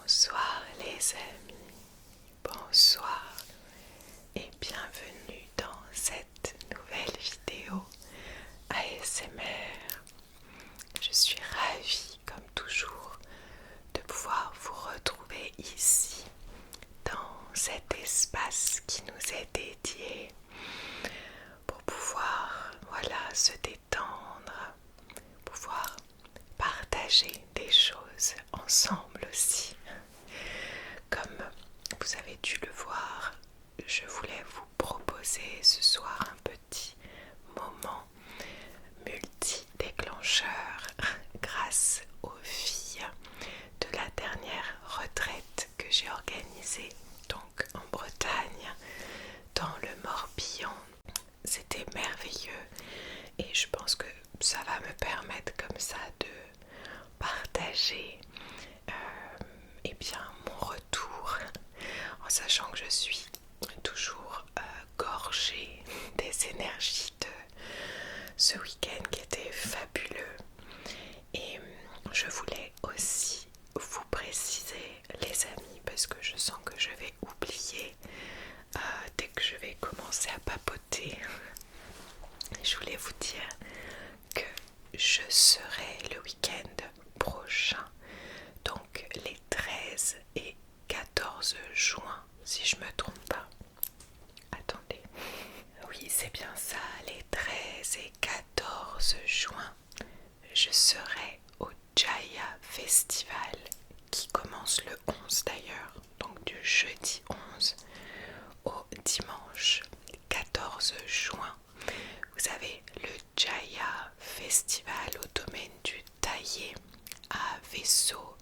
Bonsoir les amis, bonsoir et bienvenue dans cette nouvelle vidéo ASMR. Je suis ravie comme toujours de pouvoir vous retrouver ici dans cet espace qui nous est dédié pour pouvoir se détendre, pouvoir partager des choses ensemble aussi. Comme vous avez dû le voir, je voulais vous proposer ce soir un petit moment multi-déclencheur grâce aux filles de la dernière retraite que j'ai organisée donc en Bretagne, dans le Morbihan. C'était merveilleux et je pense que ça va me permettre comme ça de partager mon retour, en sachant que je suis toujours gorgée des énergies de ce week-end qui était fabuleux. Et je voulais aussi vous préciser les amis, parce que je sens que je vais oublier dès que je vais commencer à papoter. Je voulais vous dire que je serai le week-end prochain, donc les 13 et 14 juin, si je me trompe pas. Attendez. Oui, c'est bien ça, les 13 et 14 juin, je serai au Jaya Festival qui commence le 11 d'ailleurs, donc du jeudi 11 au dimanche 14 juin. Vous avez le Jaya Festival au domaine du Taillé à Vaisseau.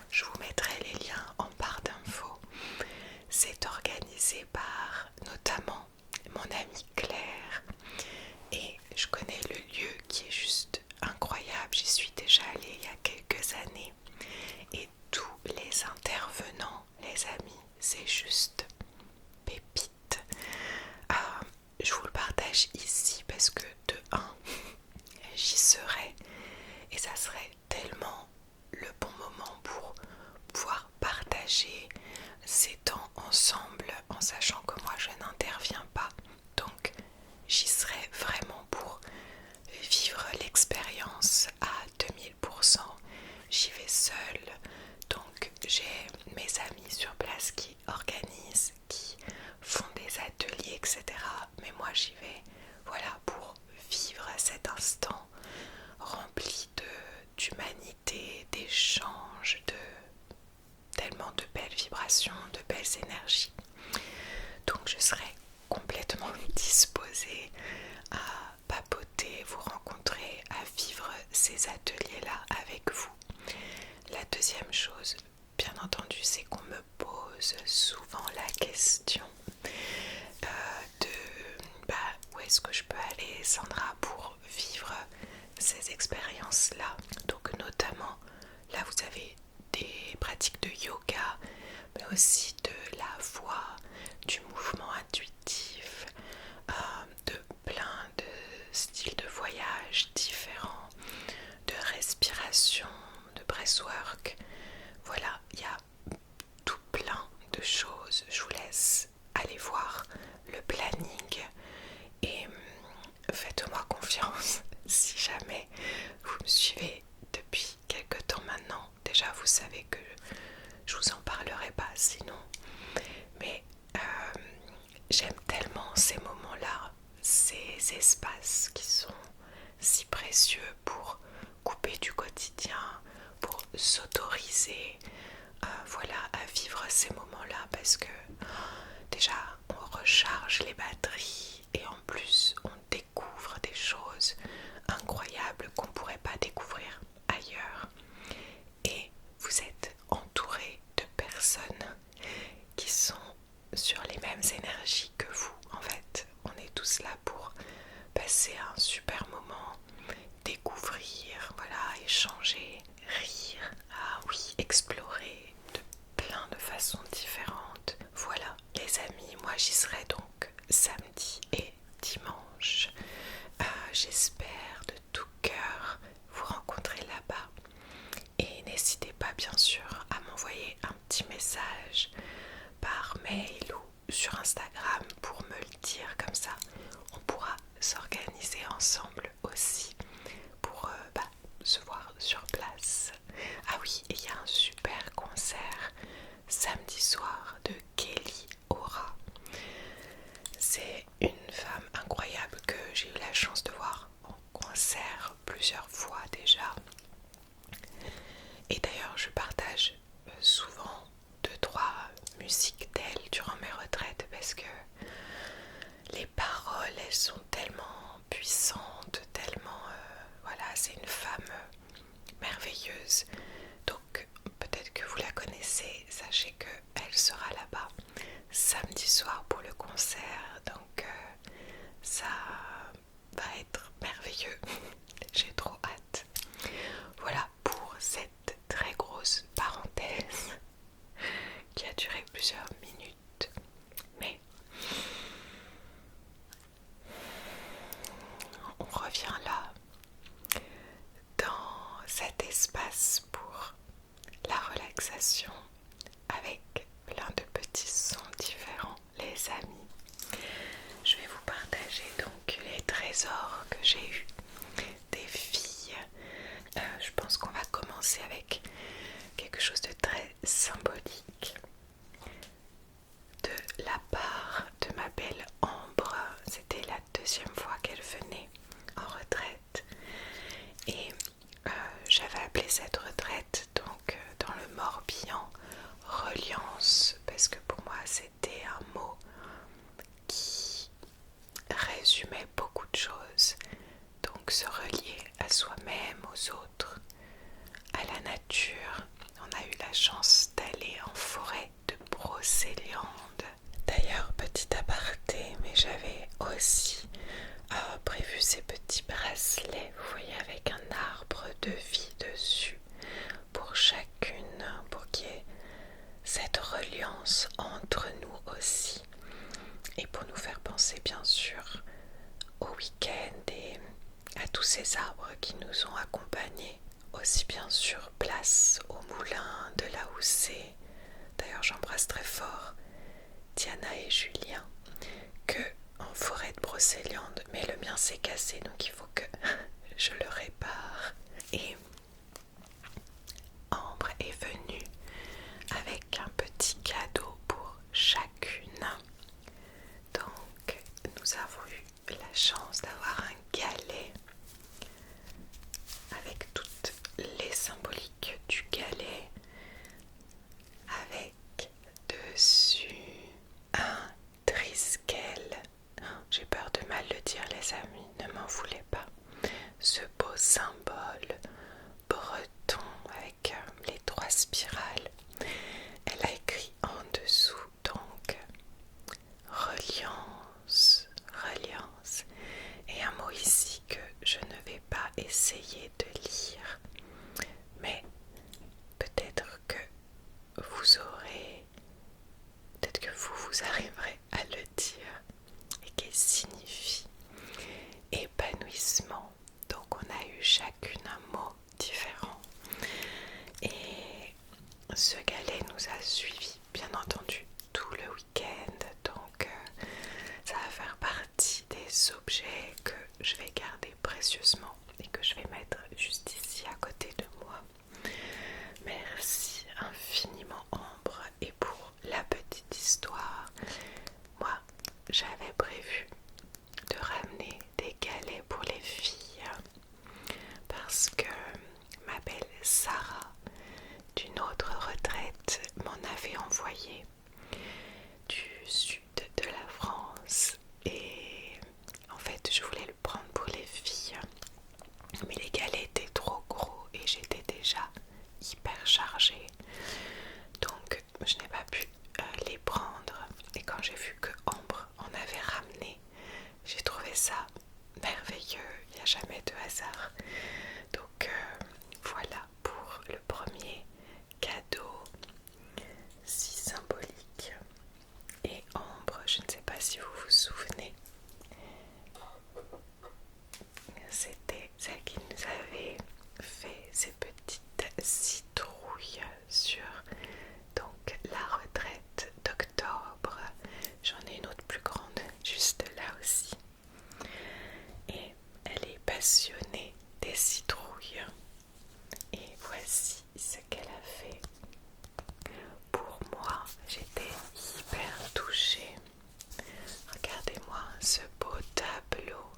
Je vous mettrai les liens en barre d'infos. C'est organisé par notamment mon amie Claire et je connais le lieu qui est juste incroyable. J'y suis déjà allée il y a quelques années et tous les intervenants, les amis, c'est juste pépite. Je vous le partage ici parce que de 1, j'y serai et ça serait tellement le bon moment pour pouvoir partager ces temps ensemble, en sachant que moi je n'interviens pas, donc j'y serai vraiment pour vivre l'expérience à 2000%. J'y vais seule, donc j'ai mes amis sur place qui organisent, qui font des ateliers, etc. Mais moi j'y vais pour vivre cet instant rempli d'humanité, d'échanges, de tellement de belles vibrations, de belles énergies. Donc je serai complètement disposée à papoter, vous rencontrer, à vivre ces ateliers-là avec vous. La deuxième chose, bien entendu, c'est qu'on me pose souvent la question de où est-ce que je peux aller, Sandra, pour vivre ces expériences-là. Donc notamment, là vous avez des pratiques de yoga, mais aussi de la voix, du mouvement intuitif, de plein de styles de voyage différents, de respiration, de breathwork. Voilà, il y a tout plein de choses. Je vous laisse aller voir le planning et faites-moi confiance si jamais vous me suivez depuis quelque temps maintenant. Déjà vous savez que je vous en parlerai pas sinon, mais j'aime tellement ces moments-là, ces espaces qui sont si précieux pour couper du quotidien, pour s'autoriser à vivre ces moments-là, parce que déjà on recharge les batteries et en plus on découvre des choses incroyables qu'on ne pourrait pas découvrir ailleurs, et vous êtes entouré de personnes qui sont sur les mêmes énergies que vous. En fait, on est tous là pour passer un super moment, découvrir, échanger, rire, explorer de plein de façons différentes. Voilà, les amis, moi j'y serai donc samedi et dimanche. J'espère de tout cœur vous rencontrer là-bas. Et n'hésitez pas bien sûr à m'envoyer un petit quelque chose de très symbolique de la part de ma belle Ambre. C'était la deuxième fois qu'elle venait en retraite et j'avais appelé cette retraite donc dans le Morbihan reliance parce que pour moi c'était un mot qui résumait beaucoup de choses. Donc se relier à soi-même, aux autres, à la nature. On a eu la chance d'aller en forêt de Brocéliande. D'ailleurs, petit aparté, mais j'avais aussi prévu ces petits bracelets, vous voyez, avec un arbre de vie dessus pour chacune, pour qu'il y ait cette reliance entre nous aussi. Et pour nous faire penser bien sûr au week-end et à tous ces arbres qui nous ont accompagnés. Aussi bien sûr place au moulin de la Houssée. D'ailleurs j'embrasse très fort Diana et Julien que en forêt de Brocéliande. Mais le mien s'est cassé donc il faut que je le répare. Et Ambre est venue avec un petit cadeau pour chacune. Donc nous avons eu la chance d'avoir un galet avec toutes les symboliques du galet, avec dessus un triskel. J'ai peur de mal le dire les amis, ne m'en voulez pas. Ce beau symbole breton avec les 3 spirales. Elle a écrit en dessous donc reliance, reliance, et un mot ici que je ne vais pas essayer de lire, mais peut-être que vous arriverez à le dire, et qui signifie épanouissement. Donc on a eu chacune un mot différent et ce galet nous a suivis bien entendu tout le week-end, donc ça va faire partie des objets que je vais garder précieusement et que je vais mettre juste ici à côté de moi. Merci infiniment Ambre. Et pour la petite histoire, moi j'avais prévu de ramener des galets pour les filles parce que ma belle Sarah d'une autre retraite m'en avait envoyé du sud de la France et en fait je voulais le prendre pour les filles, mais les galets étaient trop gros et j'étais déjà hyper chargée, donc je n'ai pas pu les prendre. Et quand j'ai vu que Ambre en avait ramené, j'ai trouvé ça merveilleux, il n'y a jamais de hasard. Donc voilà pour le premier cadeau si symbolique. Et Ambre, je ne sais pas si vous vous souvenez, c'était celle qui nous avait fait ces petites citrouilles sur donc la retraite d'octobre. J'en ai une autre plus grande juste là aussi. Et elle est passionnée des citrouilles. Et voici ce qu'elle a fait pour moi. J'étais hyper touchée. Regardez-moi ce beau tableau.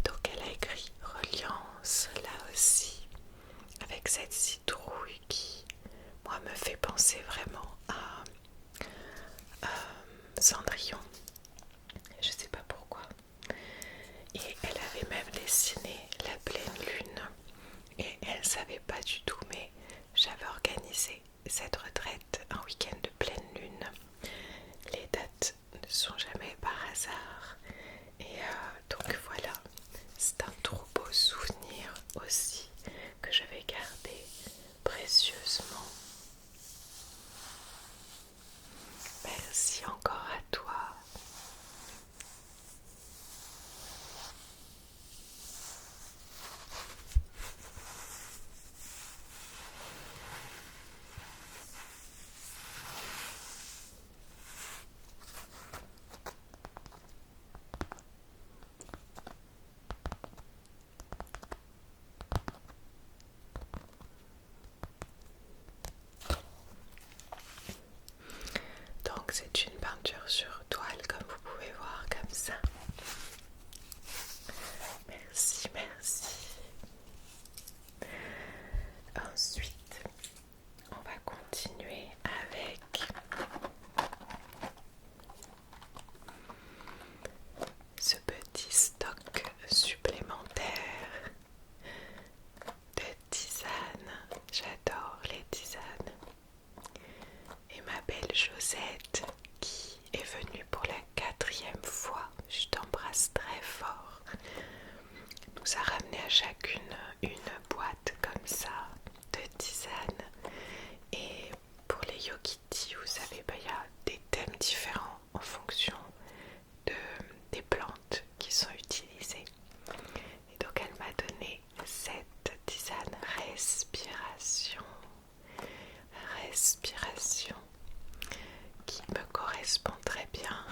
Donc elle a écrit reliance là aussi, avec cette citrouille qui, moi, me fait penser vraiment à Cendrillon. Je sais pas pourquoi. Et elle avait même dessiné la pleine lune. Et elle savait pas du tout, mais j'avais organisé cette retraite un week-end de pleine lune. Les dates ne sont jamais par hasard. Et donc voilà, c'est un trop beau souvenir aussi que je vais garder précieusement. Merci encore à toi. Josette qui est venue pour la 4e fois. Je t'embrasse très fort. Nous a ramené à chacune une boîte comme ça de tisane. Et pour les Yogiti, vous savez, il y a des thèmes différents en fonction des plantes qui sont utilisées. Et donc elle m'a donné cette tisane respiration qui me correspond très bien.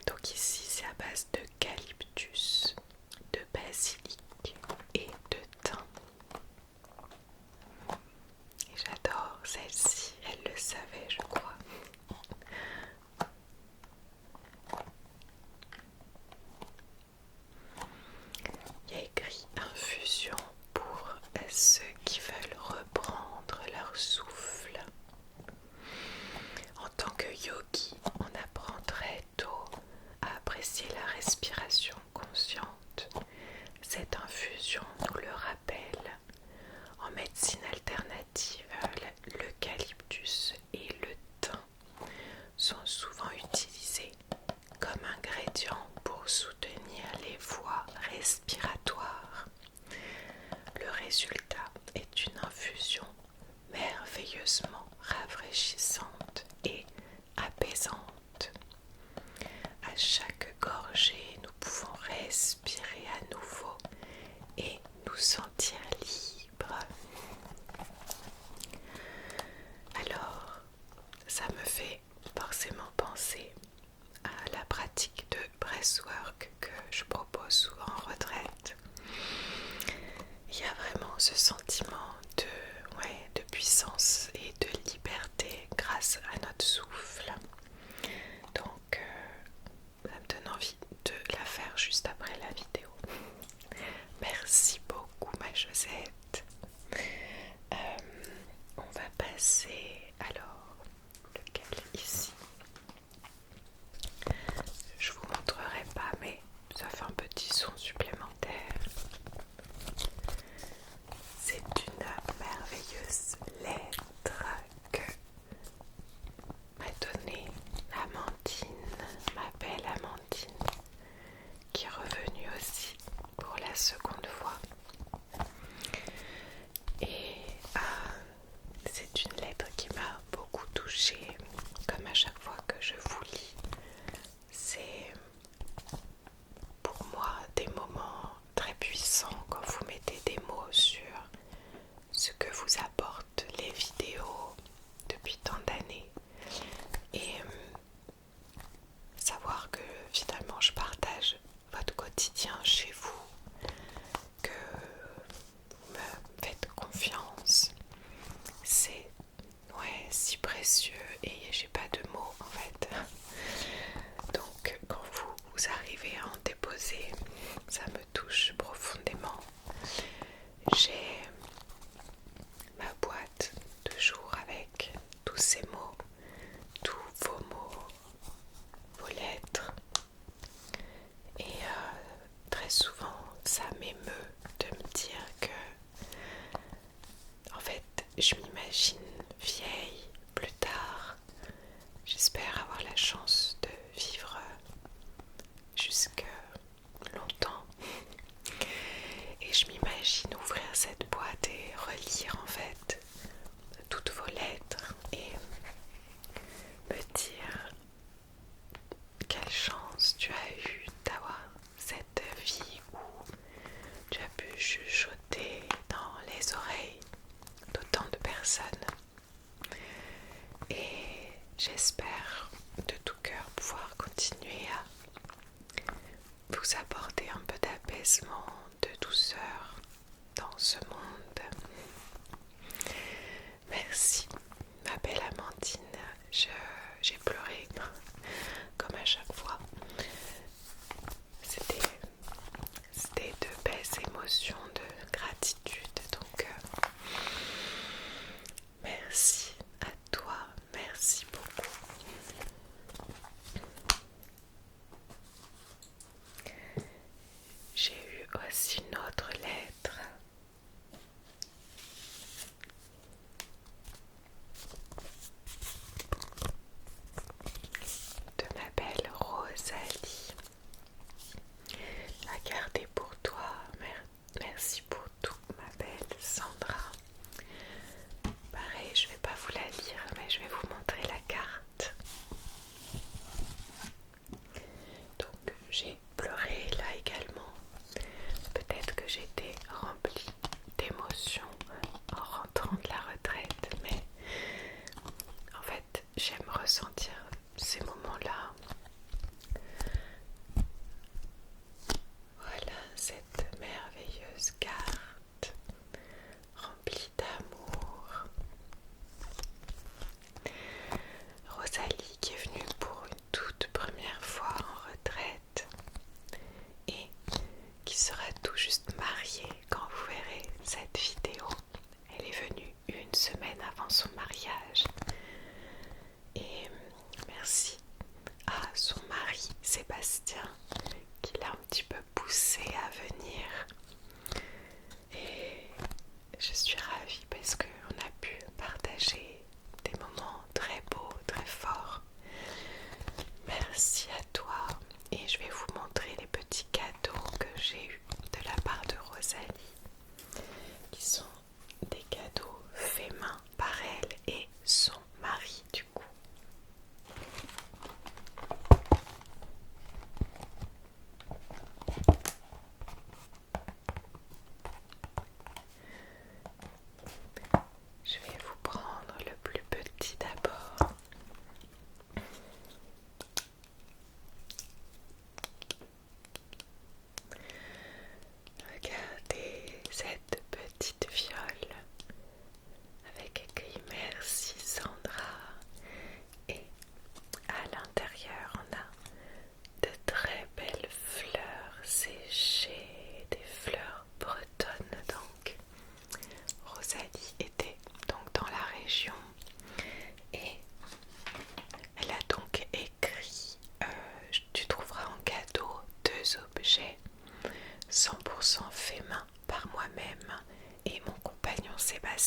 Donc ici c'est à base de d'eucalyptus, de basilic et de thym. Et j'adore celle-ci, elle le savait je crois. Il y a écrit infusion pour ceux qui veulent reprendre leur souffle. En tant que yogi, on apprend très tôt à apprécier la respiration consciente. Cette infusion nous le rappelle. En médecine alternative, l'eucalyptus et le thym sont souvent utilisés comme ingrédients pour soutenir les voies respiratoires. Le résultat est une infusion merveilleusement rafraîchissante et apaisante. À chaque gorgée, nous pouvons respirer à nouveau et nous sentir libres. Alors, ça me fait forcément penser à la pratique de breathwork que je propose souvent en retraite. Il y a vraiment ce sentiment de puissance et de liberté grâce à notre souffle. Donc, ça me donne envie de la faire juste après la vidéo. Merci beaucoup ma Josette. On va passer alors lequel ici. Je vous montrerai pas mais ça fait un petit son supplémentaire. C'est une merveilleuse lettre que m'a donnée Amandine, ma belle Amandine, qui est revenue aussi pour la seconde fois. Et c'est une lettre qui m'a beaucoup touchée, comme à chaque fois que je vous lis. C'est pour moi des moments très puissants quand vous mettez des mots sur ce que vous apportent les vidéos depuis tant d'années. Et savoir que finalement je partage votre quotidien chez vous, que vous me faites confiance, c'est si précieux et j'ai pas de mots en fait. Donc quand vous arrivez à en déposer, ça me touche profondément. J'ai ma boîte de jour avec tous ces mots, tous vos mots, vos lettres. Et très souvent, ça m'émeut de me dire que, en fait, je m'imagine vieille plus tard. J'espère avoir la chance de vivre jusque longtemps. Et je m'imagine ouvrir cette boîte et relire en fait toutes vos lettres et me dire quelle chance tu as eu d'avoir cette vie où tu as pu chuchoter dans les oreilles d'autant de personnes. Et j'espère de tout cœur pouvoir continuer à vous apporter un peu d'apaisement, de douceur dans ce monde. Merci, ma belle Amandine. J'ai pleuré comme à chaque fois. C'était de belles émotions, de gratitude. Donc, merci à toi, merci beaucoup. J'ai eu aussi une autre lettre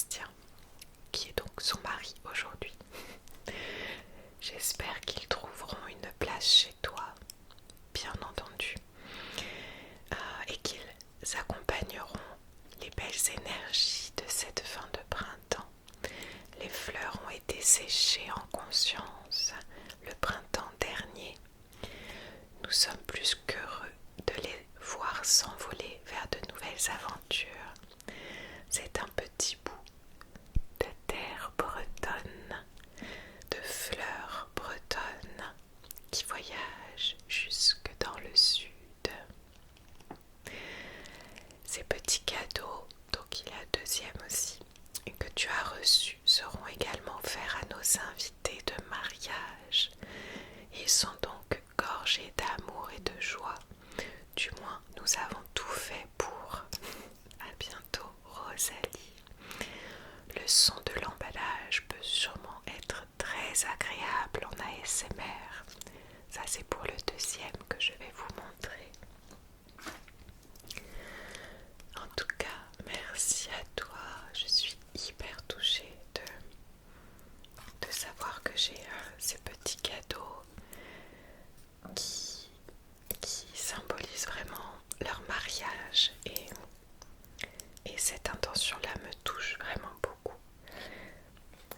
Sébastien, qui est donc son mari aujourd'hui. J'espère qu'ils trouveront une place chez toi, bien entendu, et qu'ils accompagneront les belles énergies de cette fin de printemps. Les fleurs ont été séchées en conscience le printemps dernier. Nous sommes plus qu'heureux de les voir s'envoler vers de nouvelles aventures. C'est un petit bout de terre bretonne, de fleurs bretonnes qui voyagent jusque dans le sud. Ces petits cadeaux, donc il y a un deuxième aussi, que tu as reçus, seront également offerts à nos invités de mariage. Ils sont donc gorgés d'amour et de joie. Du moins, nous avons tout fait pour. À bientôt, Rosalie. Le son de l'emballage peut sûrement être très agréable en ASMR. Ça, c'est pour le deuxième que je vais vous montrer. En tout cas, merci à toi. Je suis hyper touchée de savoir que j'ai ces petits cadeaux qui symbolisent vraiment leur mariage, et cette intention-là me touche vraiment beaucoup.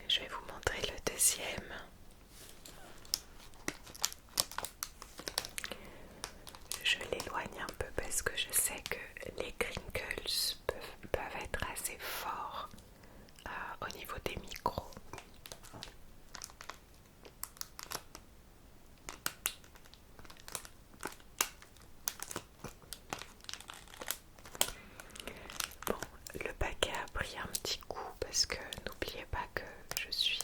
Je vais vous montrer le deuxième. Je l'éloigne un peu parce que je sais que les crinkles peuvent être assez forts au niveau des micros. Bon, le paquet a pris un petit coup parce que n'oubliez pas que je suis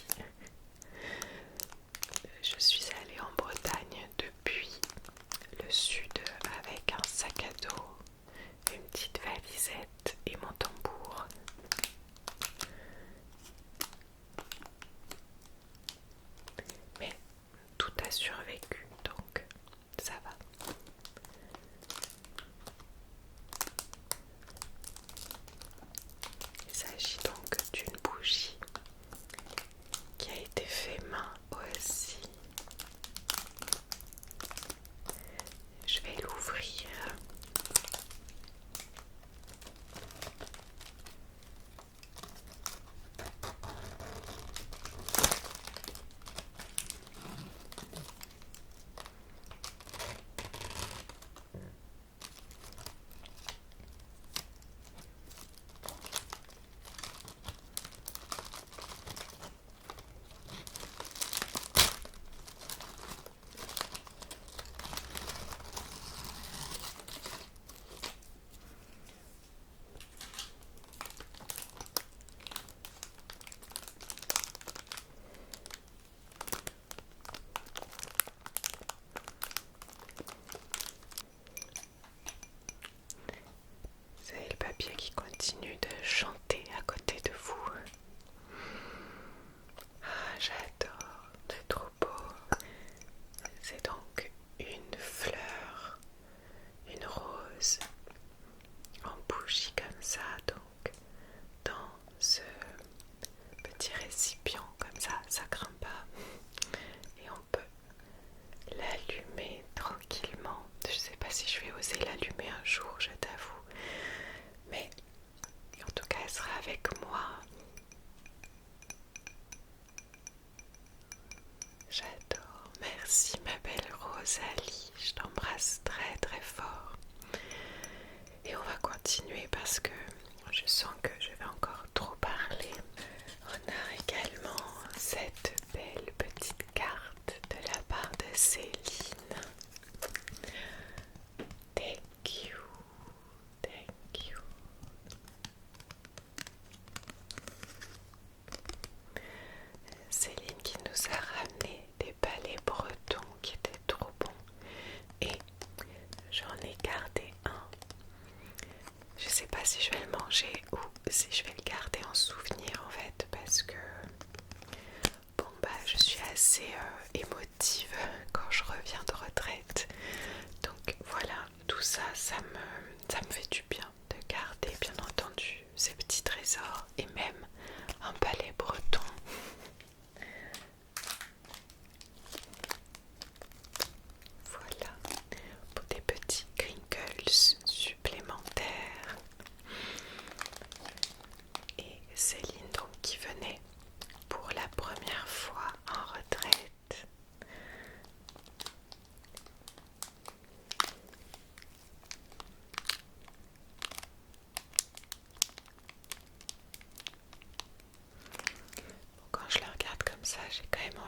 allée en Bretagne depuis le sud avec un sac à dos, une petite valisette et mon tambour. Mais tout a survécu, donc ça va. Il s'agit donc d'une bougie qui a été faite main aussi. Je vais l'ouvrir. C'est le papier qui continue de chanter à côté de vous. Ah, j'adore, c'est trop beau. C'est donc une fleur, une rose en bougie comme ça, donc dans ce petit récipient comme ça grimpe pas, et on peut l'allumer tranquillement. Je sais pas si je vais oser l'allumer un jour, je t'avoue, mais en tout cas elle sera avec moi. J'adore, merci ma belle Rosalie, je t'embrasse très très fort. Et on va continuer parce que je sens que je vais encore trop parler. On a également cette belle petite carte de la part de Céline. Thank you, thank you. Céline qui nous a ramené des palais bretons qui étaient trop bons, et j'en ai gardé un. Je sais pas si je vais le manger ou si je vais le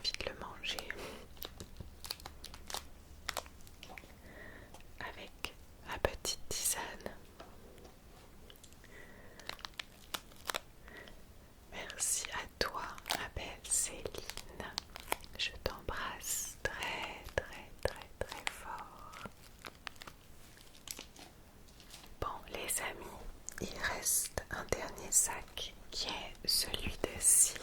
envie de le manger avec ma petite tisane. Merci à toi, ma belle Céline. Je t'embrasse très très très très fort. Bon les amis, il reste un dernier sac qui est celui de cire.